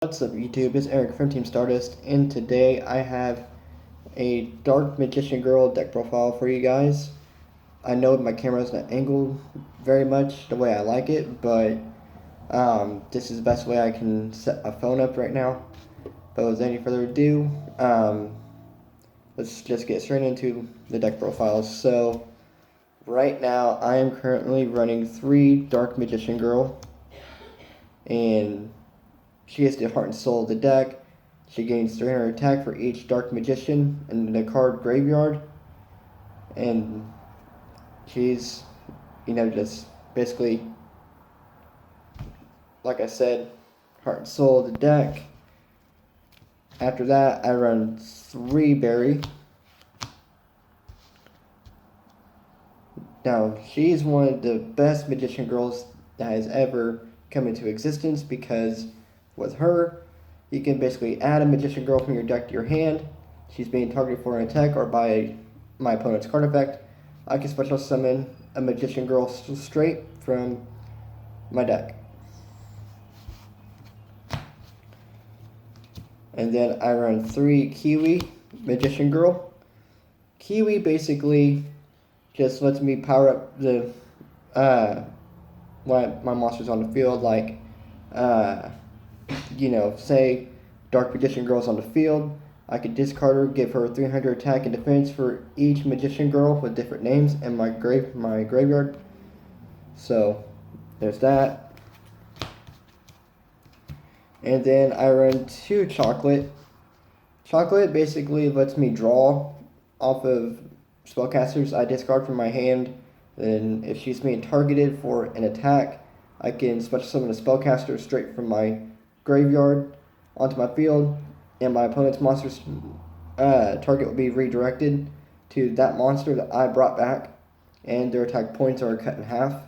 What's up YouTube, it's Eric from Team Stardust, and today I have a Dark Magician Girl deck profile for you guys. I know my camera's not angled very much the way I like it, but this is the best way I can set my phone up right now. But without any further ado, let's just get straight into the deck profiles. So, right now I am currently running 3 Dark Magician Girl, and she is the heart and soul of the deck. She gains 300 attack for each Dark Magician in the card graveyard. And she's, just basically, like I said, heart and soul of the deck. After that, I run 3 Berry. Now, she's one of the best Magician Girls that has ever come into existence because with her, you can basically add a Magician Girl from your deck to your hand. She's being targeted for an attack or by my opponent's card effect. I can special summon a Magician Girl straight from my deck. And then I run 3 Kiwi Magician Girl. Kiwi basically just lets me power up the when my monster's on the field, like say Dark Magician Girl's on the field, I could discard her, give her 300 attack and defense for each Magician Girl with different names in my graveyard. So there's that. And then I run 2 Chocolate. Chocolate basically lets me draw off of spellcasters I discard from my hand. Then if she's being targeted for an attack, I can special summon a spellcaster straight from my graveyard onto my field, and my opponent's monster's target will be redirected to that monster that I brought back, and their attack points are cut in half.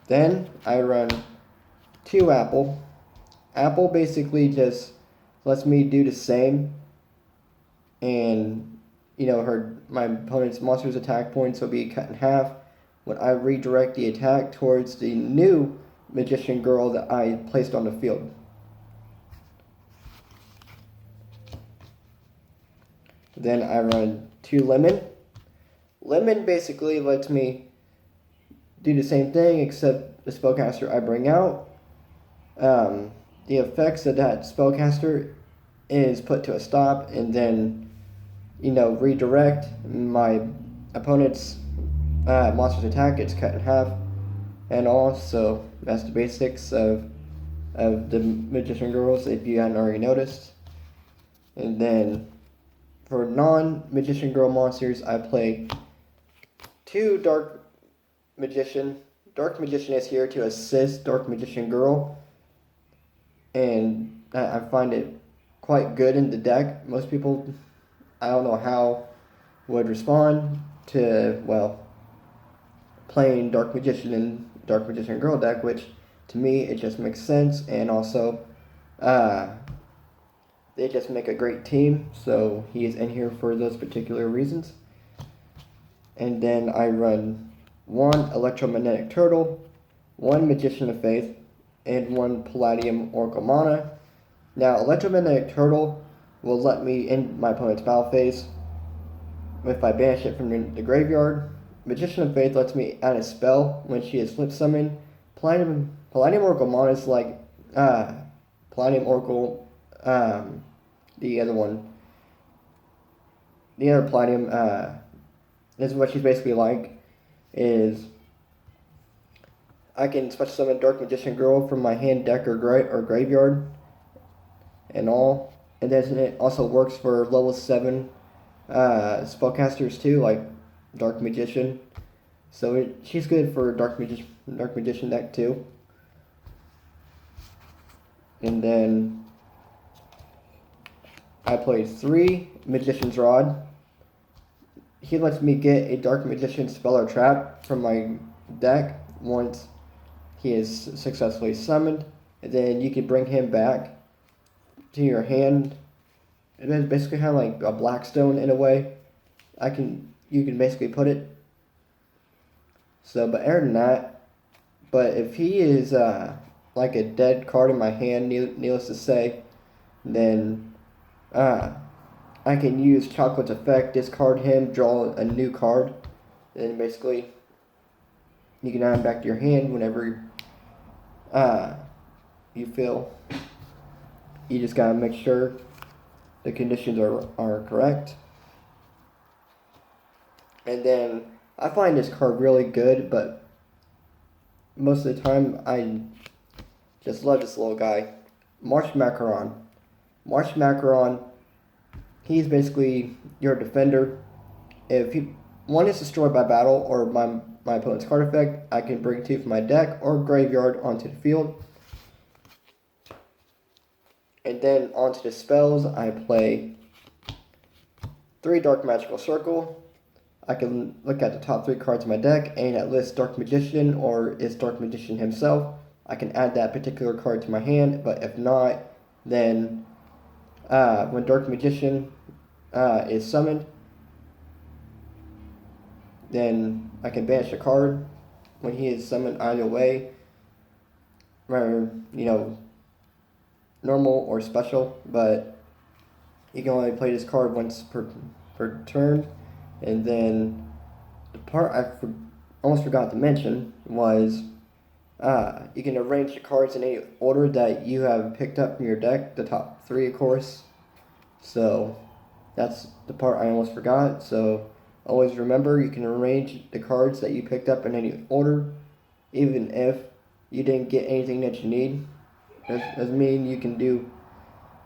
Then I run 2 Apple. Apple basically just lets me do the same, and my opponent's monster's attack points will be cut in half when I redirect the attack towards the new Magician Girl that I placed on the field. Then I run 2 Lemon. Lemon basically lets me do the same thing, except the spellcaster I bring out, the effects of that spellcaster is put to a stop, and then redirect my opponent's monster's attack. It's cut in half and all. So that's the basics of the Magician Girls, if you hadn't already noticed. And then for non-Magician Girl monsters, I play 2 Dark Magician. Dark Magician is here to assist Dark Magician Girl, and I find it quite good in the deck. Most people, I don't know how, would respond to, playing Dark Magician and Dark Magician Girl deck, which to me it just makes sense, and also they just make a great team, so he is in here for those particular reasons. And then I run 1 Electromagnetic Turtle, 1 Magician of Faith, and 1 Palladium Oracle Mana. Now, Electromagnetic Turtle will let me end my opponent's battle phase if I banish it from the graveyard. Magician of Faith lets me add a spell when she is flip summoned. Palladium Oracle Mana is like Palladium Oracle, the other one. The other Palladium, this is what she's basically like, is I can special summon Dark Magician Girl from my hand, deck, or graveyard and all. And then it also works for level 7 spellcasters too, like Dark Magician. So she's good for Dark Magician deck too. And then I play 3 Magician's Rod. He lets me get a Dark Magician spell or trap from my deck once he is successfully summoned, and then you can bring him back to your hand. It is basically kind of like a Blackstone in a way. You can basically put it. So, but other than that, But if he is like a dead card in my hand, needless to say, then I can use Chocolate's effect, discard him, draw a new card, and basically you can add him back to your hand whenever you feel. You just gotta make sure the conditions are correct. And then I find this card really good, but most of the time I just love this little guy, Marsh Macaron. Marsh Macaron, he's basically your defender. If one is destroyed by battle or my opponent's card effect, I can bring two from my deck or graveyard onto the field. And then onto the spells, I play 3 Dark Magical Circle. I can look at the top 3 cards in my deck, and that lists Dark Magician or is Dark Magician himself. I can add that particular card to my hand, but if not, then when Dark Magician is summoned, then I can banish a card when he is summoned either way, whether, normal or special, but you can only play this card once per turn. And then the part I almost forgot to mention was you can arrange the cards in any order that you have picked up from your deck, the top 3 of course. So that's the part I almost forgot. So always remember, you can arrange the cards that you picked up in any order, even if you didn't get anything that you need. Doesn't mean you can do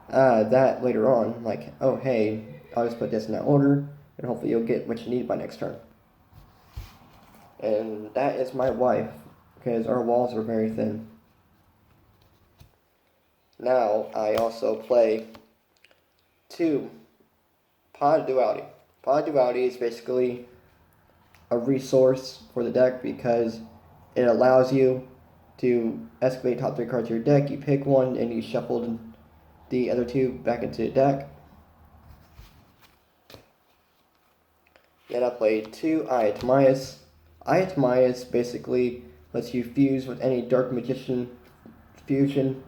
that later on. Like, oh hey, I'll just put this in that order, and hopefully you'll get what you need by next turn. And that is my wife, because our walls are very thin. Now I also play 2 Pod Duality. Pod Duality is basically a resource for the deck because it allows you to escalate top 3 cards of your deck. You pick one and you shuffle the other 2 back into the deck. Then I play 2 Eye of Timaeus. Eye of Timaeus basically lets you fuse with any Dark Magician fusion,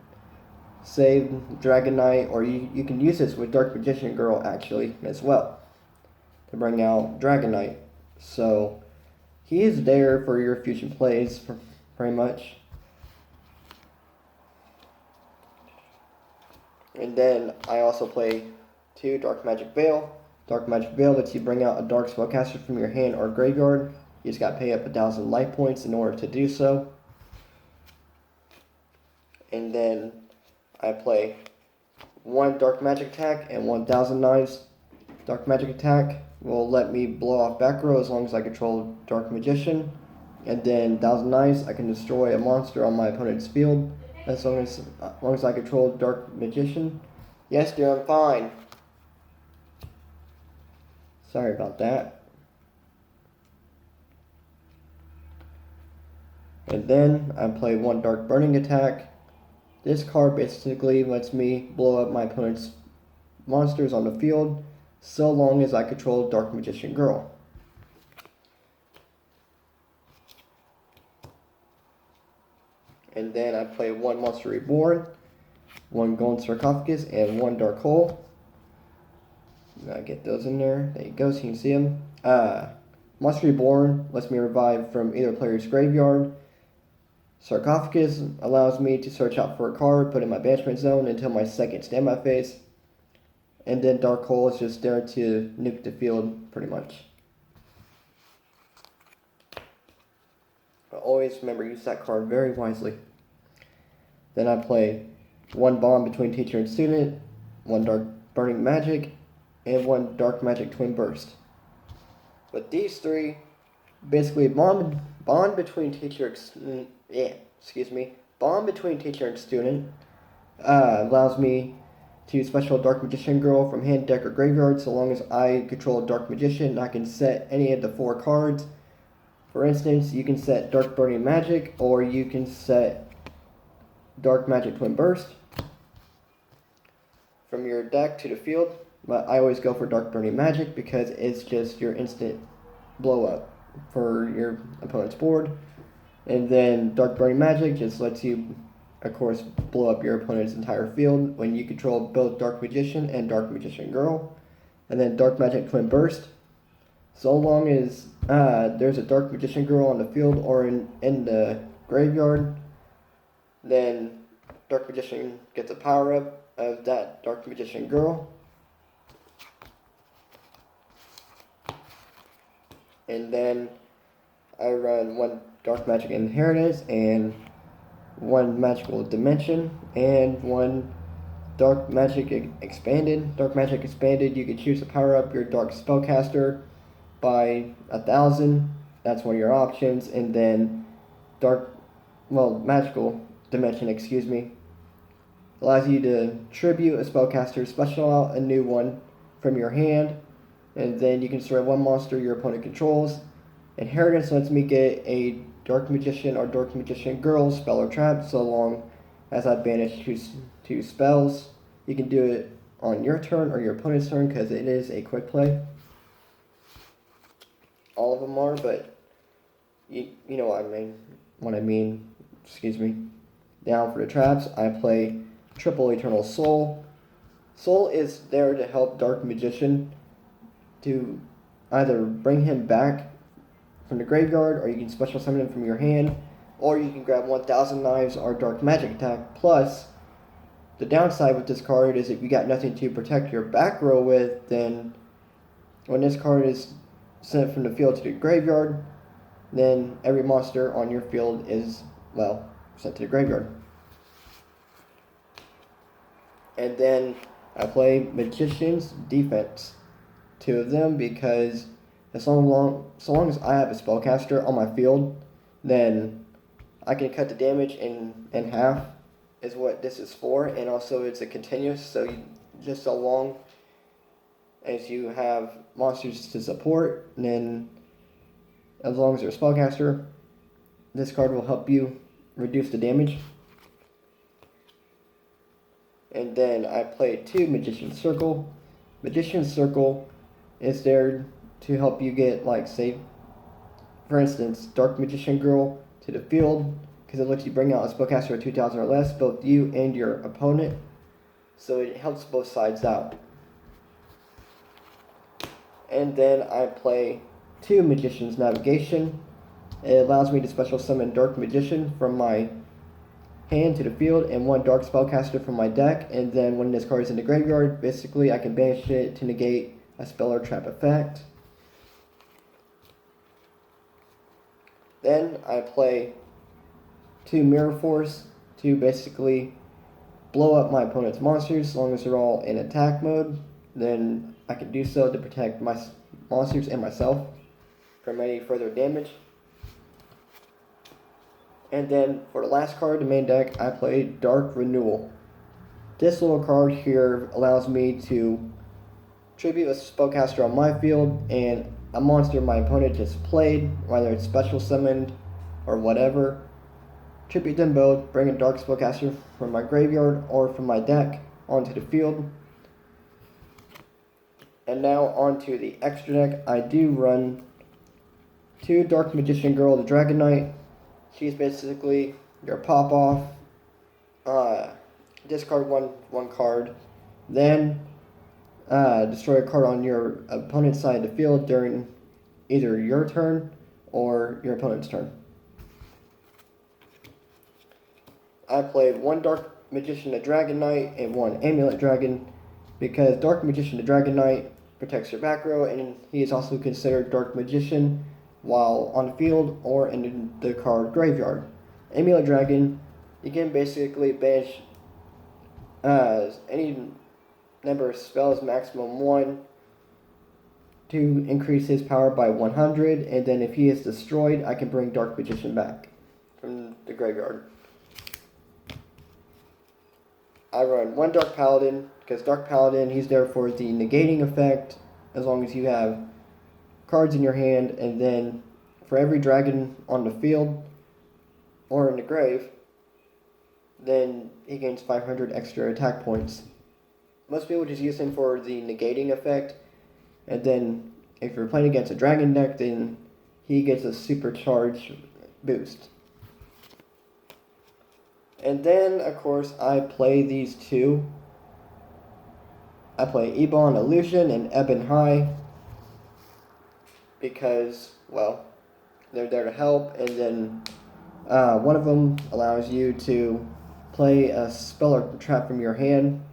save Dragon Knight, or you can use this with Dark Magician Girl actually as well to bring out Dragon Knight. So he is there for your fusion plays pretty much. And then I also play 2 Dark Magic Veil. Dark Magic Veil lets you bring out a Dark Spellcaster from your hand or graveyard. You just gotta pay up 1,000 life points in order to do so. And then I play 1 Dark Magic Attack and 1,000 Knives. Dark Magic Attack will let me blow off back row as long as I control Dark Magician. And then 1,000 Knives, I can destroy a monster on my opponent's field as long as I control Dark Magician. Yes, dear, I'm fine. Sorry about that. And then I play 1 Dark Burning Attack. This card basically lets me blow up my opponent's monsters on the field so long as I control Dark Magician Girl. And then I play 1 Monster Reborn, 1 Golden Sarcophagus, and 1 Dark Hole. Gotta get those in there. There you go, so you can see them. Monster Reborn lets me revive from either player's graveyard. Sarcophagus allows me to search out for a card, put in my banishment zone until my second standby phase. And then Dark Hole is just there to nuke the field, pretty much. But always remember, use that card very wisely. Then I play 1 Bond between teacher and student, 1 Dark Burning Magic, and 1 Dark Magic Twin Burst. But these 3, basically bond between teacher and student allows me to special Dark Magician Girl from hand, deck, or graveyard. So long as I control Dark Magician, I can set any of the 4 cards. For instance, you can set Dark Burning Magic, or you can set Dark Magic Twin Burst from your deck to the field. But I always go for Dark Burning Magic because it's just your instant blow up for your opponent's board. And then Dark Burning Magic just lets you, of course, blow up your opponent's entire field when you control both Dark Magician and Dark Magician Girl. And then Dark Magic Twin Burst. So long as there's a Dark Magician Girl on the field or in the graveyard, then Dark Magician gets a power up of that Dark Magician Girl. And then I run one Dark Magic Inheritance and one Magical Dimension and one Dark Magic Expanded. Dark Magic Expanded, you can choose to power up your Dark Spellcaster by 1,000. That's one of your options. And then Magical Dimension, allows you to tribute a spellcaster, special out a new one from your hand, and then you can destroy one monster your opponent controls. Inheritance lets me get a Dark Magician or Dark Magician Girl spell or trap so long as I banish two spells. You can do it on your turn or your opponent's turn because it is a quick play. All of them are, but you know what I mean. Down for the traps, I play triple Eternal Soul. Soul is there to help Dark Magician to either bring him back from the graveyard, or you can special summon him from your hand, or you can grab 1,000 Knives or Dark Magic attack. Plus, the downside with this card is if you got nothing to protect your back row with, then when this card is sent from the field to the graveyard, then every monster on your field is, sent to the graveyard. And then I play Magician's Defense. Two of them because so long as I have a spellcaster on my field, then I can cut the damage in half is what this is for, and also it's a continuous, so just so long as you have monsters to support, then as long as you're a spellcaster, this card will help you reduce the damage. And then I play two Magician's Circle. Magician's Circle is there to help you get, say, for instance, Dark Magician Girl to the field, because it lets you bring out a spellcaster of 2,000 or less, both you and your opponent. So it helps both sides out. And then I play two Magician's Navigation. It allows me to special summon Dark Magician from my hand to the field and one Dark Spellcaster from my deck, and then when this card is in the graveyard, basically I can banish it to negate a spell or trap effect. Then I play two Mirror Force to basically blow up my opponent's monsters as long as they're all in attack mode. Then I can do so to protect my monsters and myself from any further damage. And then for the last card, the main deck, I play Dark Renewal. This little card here allows me to tribute a spellcaster on my field and a monster my opponent just played, whether it's special summoned or whatever. Tribute them both, bring a Dark Spellcaster from my graveyard or from my deck onto the field. And now onto the extra deck. I do run two Dark Magician Girl, the Dragon Knight. She's basically your pop-off. Discard one card. Then destroy a card on your opponent's side of the field during either your turn or your opponent's turn. I played one Dark Magician, the Dragon Knight, and one Amulet Dragon because Dark Magician, the Dragon Knight protects your back row, and he is also considered Dark Magician while on the field or in the card graveyard. Amulet Dragon, you can basically banish any number of spells, maximum 1, to increase his power by 100, and then if he is destroyed, I can bring Dark Magician back from the graveyard. I run one Dark Paladin, because Dark Paladin, he's there for the negating effect, as long as you have cards in your hand, and then for every dragon on the field, or in the grave, then he gains 500 extra attack points. Most people just use him for the negating effect, and then if you're playing against a dragon deck, then he gets a supercharged boost. And then, of course, I play these two. I play Ebon Illusion and Ebon High because, well, they're there to help, and then one of them allows you to play a spell or trap from your hand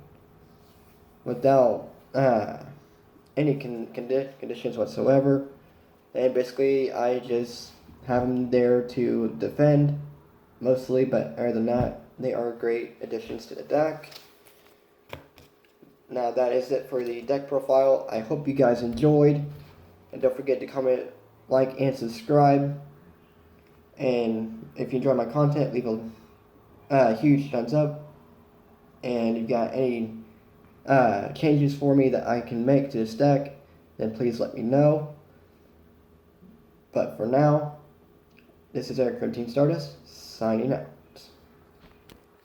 without any conditions whatsoever. And basically, I just have them there to defend mostly, but other than that, they are great additions to the deck. Now that is it for the deck profile. I hope you guys enjoyed, and don't forget to comment, like, and subscribe. And if you enjoy my content, leave a huge thumbs up. And if you've got any changes for me that I can make to this deck, then please let me know. But for now, this is Eric from Team Stardust, signing out.